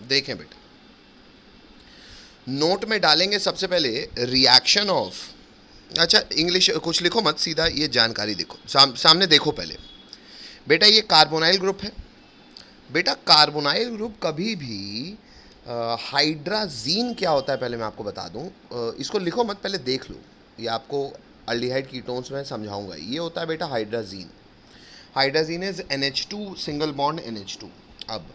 देखें बेटा, नोट में डालेंगे सबसे पहले रिएक्शन ऑफ, अच्छा इंग्लिश कुछ लिखो मत, सीधा ये जानकारी देखो, सामने देखो पहले। बेटा ये कार्बोनाइल ग्रुप है। बेटा कार्बोनाइल ग्रुप कभी भी हाइड्राजीन क्या होता है पहले मैं आपको बता दूं, इसको लिखो मत, पहले देख लो। ये आपको अल्डिहाइड कीटोन्स में समझाऊंगा। ये होता है बेटा hydrazine. Hydrazine is NH2 single bond NH2। अब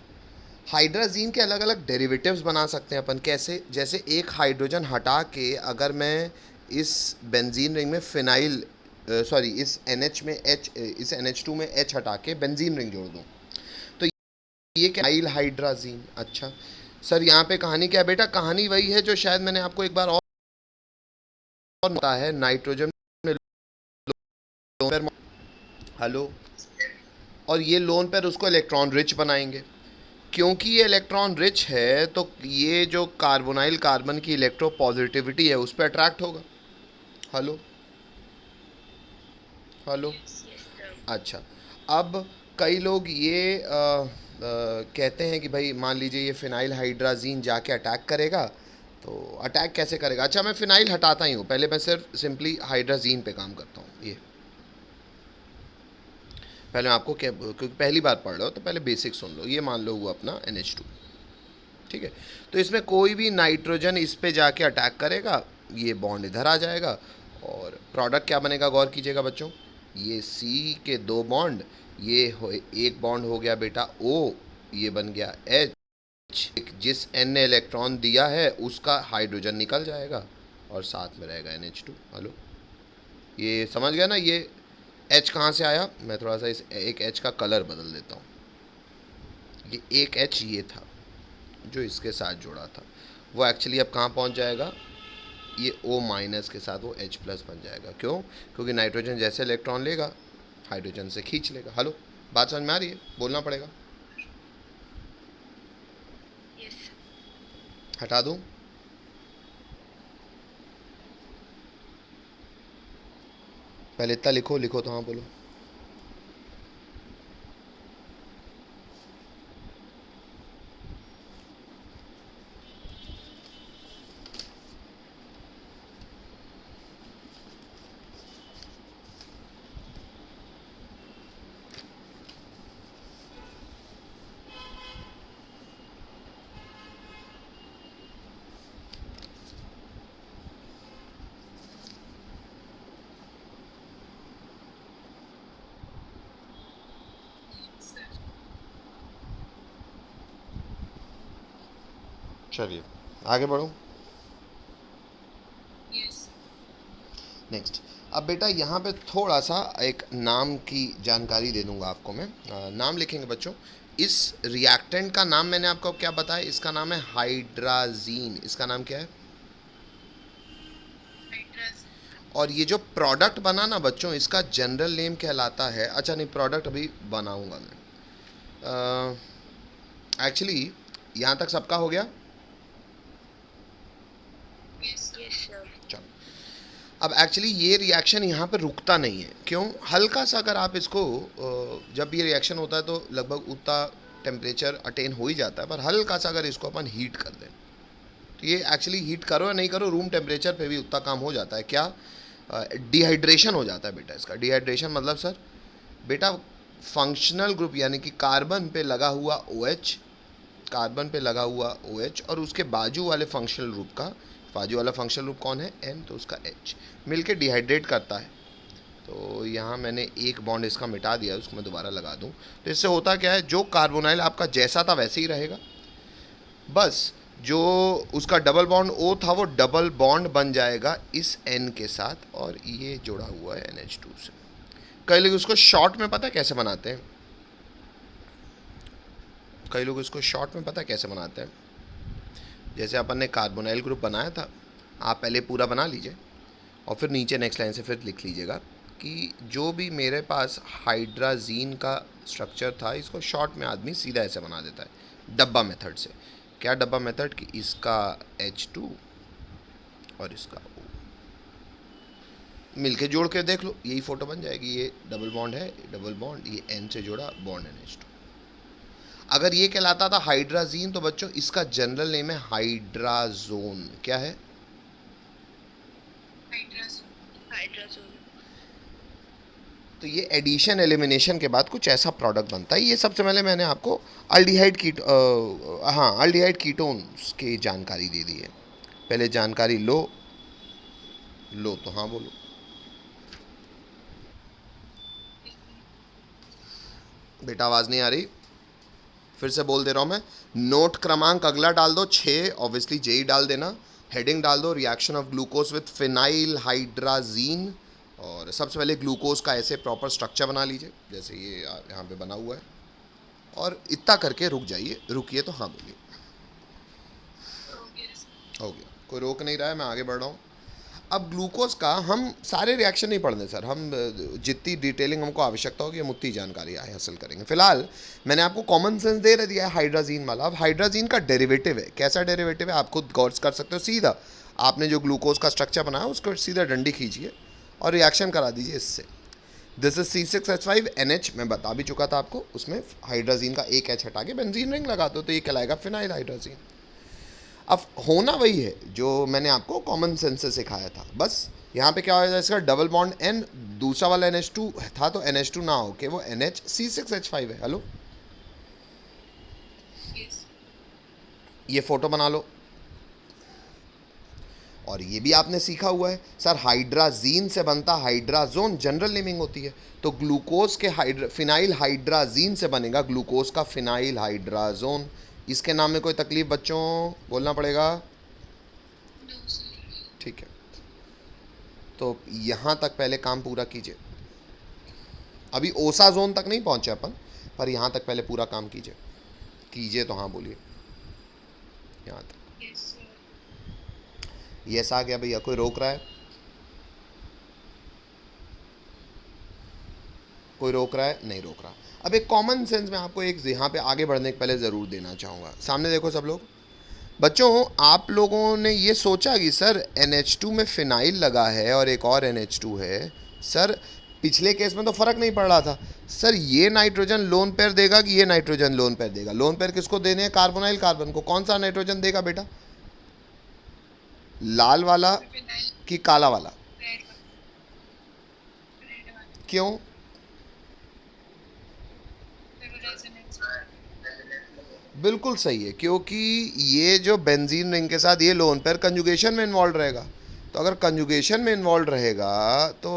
हाइड्राजीन के अलग अलग डेरिवेटिव्स बना सकते हैं अपन। कैसे? जैसे एक हाइड्रोजन हटा के अगर मैं इस बेंजीन रिंग में फिनाइल, सॉरी इस NH में H, इस NH2 में H हटा के बेंजीन रिंग जोड़ दूं, तो ये क्या? Phenyl hydrazine. अच्छा सर यहाँ पे कहानी क्या है? बेटा कहानी वही है जो शायद मैंने आपको एक बार और बताया है। नाइट्रोजन में लोन पेयर, हेलो, और ये लोन पेयर उसको इलेक्ट्रॉन रिच बनाएंगे। क्योंकि ये इलेक्ट्रॉन रिच है तो ये जो कार्बोनाइल कार्बन की इलेक्ट्रो पॉजिटिविटी है उस पर अट्रैक्ट होगा। Hello, hello. अच्छा, अब कई लोग ये कहते हैं कि भाई मान लीजिए ये फिनाइल हाइड्राजीन जाके अटैक करेगा, तो अटैक कैसे करेगा? अच्छा मैं फिनाइल हटाता ही हूँ, पहले मैं सिर्फ सिंपली हाइड्राजीन पे काम करता हूँ। ये पहले मैं आपको क्या, क्योंकि पहली बार पढ़ रहे हो तो पहले बेसिक सुन लो। ये मान लो हुआ अपना NH2, ठीक है। तो इसमें कोई भी नाइट्रोजन इस पे जाके अटैक करेगा, ये बॉन्ड इधर आ जाएगा, और प्रोडक्ट क्या बनेगा? गौर कीजिएगा बच्चों, ये C के दो बॉन्ड, ये एक बॉन्ड हो गया बेटा O, ये बन गया H। जिस N ने इलेक्ट्रॉन दिया है उसका हाइड्रोजन निकल जाएगा और साथ में रहेगा NH2। हेलो, ये समझ गया ना? ये H कहाँ से आया? मैं थोड़ा सा इस एक H का कलर बदल देता हूँ। ये एक H ये था जो इसके साथ जुड़ा था, वो एक्चुअली अब कहाँ पहुँच जाएगा? ये O माइनस के साथ वो H प्लस बन जाएगा। क्यों? क्योंकि नाइट्रोजन जैसे इलेक्ट्रॉन लेगा हाइड्रोजन से खींच लेगा। हेलो, बात समझ में आ रही है? बोलना पड़ेगा। हटा दूँ? पहले इतना लिखो, लिखो तो हाँ बोलो। चलिए आगे बढ़ो। नेक्स्ट, अब बेटा यहाँ पे थोड़ा सा एक नाम की जानकारी दे दूंगा आपको मैं। नाम लिखेंगे बच्चों। इस रिएक्टेंट का नाम मैंने आपको क्या बताया? इसका नाम है हाइड्राजीन। इसका नाम क्या है? और ये जो प्रोडक्ट बना ना बच्चों, इसका जनरल नेम कहलाता है, अच्छा नहीं प्रोडक्ट अभी बनाऊंगा मैं। एक्चुअली यहाँ तक सबका हो गया? चलो, अब एक्चुअली ये रिएक्शन यहाँ पे रुकता नहीं है। क्यों? हल्का सा अगर आप इसको, जब ये रिएक्शन होता है तो लगभग उतना टेम्परेचर अटेन हो ही जाता है, पर हल्का सा अगर इसको अपन हीट कर दें तो ये एक्चुअली हीट करो या नहीं करो रूम टेम्परेचर पे भी उतना काम हो जाता है। क्या? डिहाइड्रेशन हो जाता है बेटा इसका। डिहाइड्रेशन मतलब सर बेटा फंक्शनल ग्रुप यानी कि कार्बन पे लगा हुआ OH, कार्बन पे लगा हुआ OH और उसके बाजू वाले फंक्शनल ग्रुप का, बाजू वाला फंक्शनल ग्रुप कौन है? N, तो उसका H मिलके डिहाइड्रेट करता है। तो यहाँ मैंने एक बॉन्ड इसका मिटा दिया, उसको मैं दोबारा लगा दूँ। तो इससे होता क्या है, जो कार्बोनाइल आपका जैसा था वैसे ही रहेगा, बस जो उसका डबल बॉन्ड O था वो डबल बॉन्ड बन जाएगा इस N के साथ, और ये जुड़ा हुआ है NH2 से। कई लोग उसको शॉर्ट में पता है कैसे बनाते हैं? कई लोग इसको शॉर्ट में पता है कैसे बनाते हैं? जैसे अपन ने कार्बोनाइल ग्रुप बनाया था, आप पहले पूरा बना लीजिए और फिर नीचे नेक्स्ट लाइन से फिर लिख लीजिएगा कि जो भी मेरे पास हाइड्राजीन का स्ट्रक्चर था, इसको शॉर्ट में आदमी सीधा ऐसे बना देता है डब्बा मेथड से। क्या डब्बा मेथड? कि इसका H2 और इसका O मिलके जोड़ के देख लो, यही फोटो बन जाएगी। ये डबल बॉन्ड है, डबल बॉन्ड, ये N से जोड़ा बॉन्ड NH2। अगर ये कहलाता था हाइड्राजीन तो बच्चों इसका जनरल नेम है हाइड्राजोन। क्या है? हाइड्राजोन। तो ये एडिशन एलिमिनेशन के बाद कुछ ऐसा प्रोडक्ट बनता है। ये सबसे पहले मैंने आपको अल्डिहाइड हाँ अल्डिहाइड कीटोन्स की जानकारी दे दी है। पहले जानकारी लो तो हाँ बोलो। बेटा आवाज़ नहीं आ रही, फिर से बोल दे रहा हूँ मैं। नोट क्रमांक अगला डाल दो 6, ऑब्वियसली जेई डाल देना। हेडिंग डाल दो reaction of glucose with phenyl hydrazine. और सबसे पहले ग्लूकोज का ऐसे प्रॉपर स्ट्रक्चर बना लीजिए जैसे ये यहाँ पे बना हुआ है, और इतना करके रुक जाइए। रुकिए तो हाँ बोलिए। हो गया, कोई रोक नहीं रहा है, मैं आगे बढ़ रहा हूँ। अब ग्लूकोज का हम सारे रिएक्शन नहीं पढ़ने सर, हम जितनी डिटेलिंग हमको आवश्यकता होगी हम उतनी जानकारी हासिल करेंगे। फिलहाल मैंने आपको कॉमन सेंस दे दिया है हाइड्राजीन वाला। अब हाइड्राजीन का डेरिवेटिव है, कैसा डेरिवेटिव है आप खुद गौर कर सकते हो। सीधा आपने जो ग्लूकोज का स्ट्रक्चर बनाया उसको सीधा डंडी खींचिए और रिएक्शन करा दीजिए इससे। दिस इज C6H5NH, मैं बता भी चुका था आपको। उसमें हाइड्राजीन का एक एच हटा के बेंजीन रिंग लगा दो तो ये कहलाएगा फिनाइल हाइड्राजीन। अब होना वही है जो मैंने आपको कॉमन सेंस से सिखाया था, बस यहाँ पे क्या हो जाएगा, इसका डबल बॉन्ड N, दूसरा वाला NH2 था तो NH2 ना हो के वो NHC6H5 है। हेलो, ये फोटो बना लो। और ये भी आपने सीखा हुआ है सर, हाइड्राजीन से बनता हाइड्राजोन, जनरल नेमिंग होती है। तो ग्लूकोज के फिनाइल हाइड्राजीन से बनेगा ग्लूकोज का फिनाइल हाइड्राजोन। इसके नाम में कोई तकलीफ बच्चों? बोलना पड़ेगा। ठीक है, तो यहाँ तक पहले काम पूरा कीजिए। अभी ओसा जोन तक नहीं पहुँचे अपन, पर यहाँ तक पहले पूरा काम कीजिए तो हाँ बोलिए। यहाँ तक यस आ गया भैया, कोई रोक रहा है? कोई रोक रहा है? नहीं रोक रहा। अब एक कॉमन सेंस में आपको एक यहाँ पे आगे बढ़ने के पहले ज़रूर देना चाहूँगा। सामने देखो सब लोग। बच्चों आप लोगों ने ये सोचा कि सर NH2 में फिनाइल लगा है और एक और NH2 है, सर पिछले केस में तो फ़र्क नहीं पड़ रहा था। सर ये नाइट्रोजन लोन पेयर देगा कि ये नाइट्रोजन लोन पेयर देगा? लोन पेयर किसको देने हैं? कार्बोनाइल कार्बन को। कौन सा नाइट्रोजन देगा बेटा, लाल वाला कि काला वाला? क्यों? बिल्कुल सही है, क्योंकि ये जो बेंजीन रिंग के साथ ये लोन पेयर कंजुगेशन में इन्वॉल्व रहेगा। तो अगर कंजुगेशन में इन्वॉल्व रहेगा तो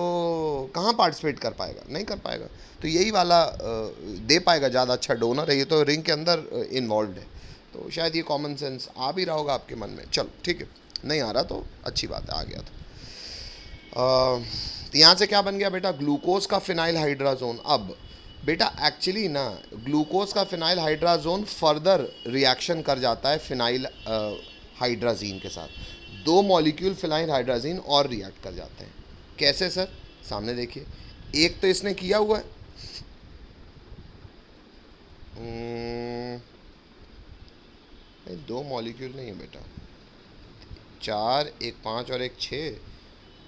कहाँ पार्टिसिपेट कर पाएगा? नहीं कर पाएगा। तो यही वाला दे पाएगा ज़्यादा अच्छा डोनर है, ये तो रिंग के अंदर इन्वॉल्व है। तो शायद ये कॉमन सेंस आ भी रहा होगा आपके मन में। चलो ठीक है, नहीं आ रहा तो अच्छी बात है, आ गया तो यहाँ से क्या बन गया बेटा, ग्लूकोज का फिनाइल हाइड्राजोन। अब बेटा एक्चुअली ना ग्लूकोज का फिनाइल हाइड्राजोन फर्दर रिएक्शन कर जाता है फिनाइल हाइड्राजीन के साथ। दो मॉलिक्यूल फिनाइल हाइड्राजीन और रिएक्ट कर जाते हैं। कैसे सर? सामने देखिए, एक तो इसने किया हुआ है, दो मॉलिक्यूल नहीं है बेटा, 4, एक 5 और एक 6,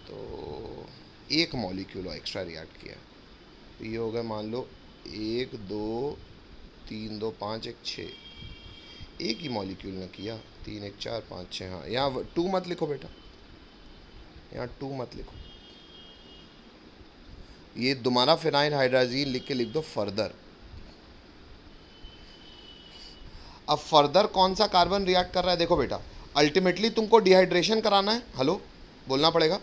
तो एक मॉलिक्यूल एक्स्ट्रा रिएक्ट किया। तो ये हो गया मान लो 1 2 3 2 5 1 6, एक ही मॉलिक्यूल ने किया। 3 1 4 5 6, हाँ यहाँ 2 मत लिखो बेटा, यहाँ 2 मत लिखो, ये दोबारा फिनाइल हाइड्राजीन लिख के लिख दो फर्दर। अब फर्दर कौन सा कार्बन रिएक्ट कर रहा है देखो बेटा, अल्टीमेटली तुमको डिहाइड्रेशन कराना है। हेलो, बोलना पड़ेगा।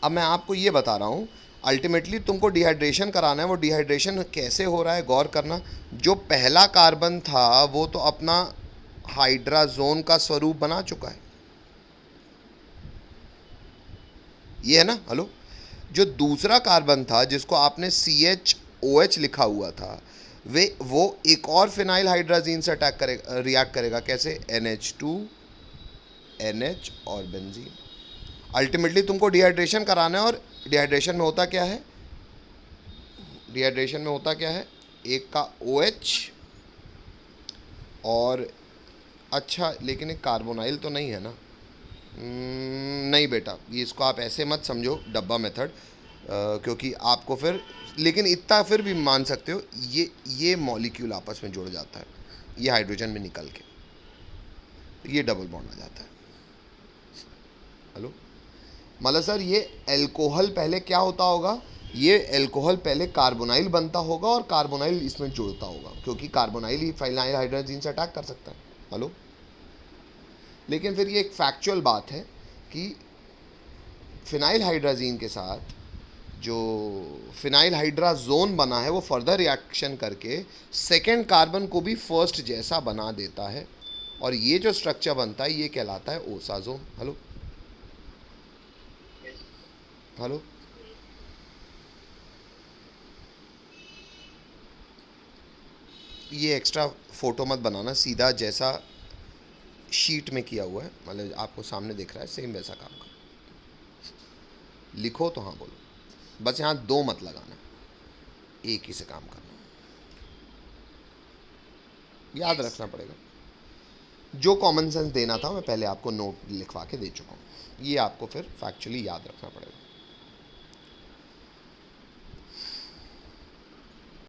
अब मैं आपको ये बता रहा हूँ, अल्टीमेटली तुमको डिहाइड्रेशन कराना है। वो डिहाइड्रेशन कैसे हो रहा है गौर करना। जो पहला कार्बन था वो तो अपना हाइड्राजोन का स्वरूप बना चुका है, ये है ना। हेलो, जो दूसरा कार्बन था जिसको आपने CHOH लिखा हुआ था, वो एक और फिनाइल हाइड्राजीन से अटैक करेगा, रिएक्ट करेगा। कैसे? NH2 NH और बेंजीन। अल्टीमेटली तुमको डिहाइड्रेशन कराना है, और डिहाइड्रेशन में होता क्या है, डिहाइड्रेशन में होता क्या है, एक का OH और अच्छा, लेकिन एक कार्बोनाइल तो नहीं है ना। नहीं बेटा, ये इसको आप ऐसे मत समझो डब्बा मेथड। क्योंकि आपको फिर, लेकिन इतना फिर भी मान सकते हो, ये मॉलिक्यूल आपस में जुड़ जाता है, ये हाइड्रोजन में निकल के ये डबल बॉन्ड आ जाता है। हेलो, मतलब सर ये एल्कोहल पहले क्या होता होगा, ये एल्कोहल पहले कार्बोनाइल बनता होगा और कार्बोनाइल इसमें जुड़ता होगा, क्योंकि कार्बोनाइल ही फिनाइल हाइड्रोजन से अटैक कर सकता है। हेलो, लेकिन फिर ये एक फैक्चुअल बात है कि फिनाइल हाइड्राजीन के साथ जो फिनाइल हाइड्राजोन बना है वो फर्दर रिएक्शन करके सेकेंड कार्बन को भी फर्स्ट जैसा बना देता है, और ये जो स्ट्रक्चर बनता है ये कहलाता है ओसाजोन। हेलो हेलो, ये एक्स्ट्रा फोटो मत बनाना, सीधा जैसा शीट में किया हुआ है, मतलब आपको सामने दिख रहा है सेम वैसा काम करो। लिखो तो हाँ बोलो, बस यहाँ दो मत लगाना, एक ही से काम करना, याद Yes, रखना पड़ेगा। जो कॉमन सेंस देना था मैं पहले आपको नोट लिखवा के दे चुका हूँ, ये आपको फिर फैक्चुअली याद रखना पड़ेगा।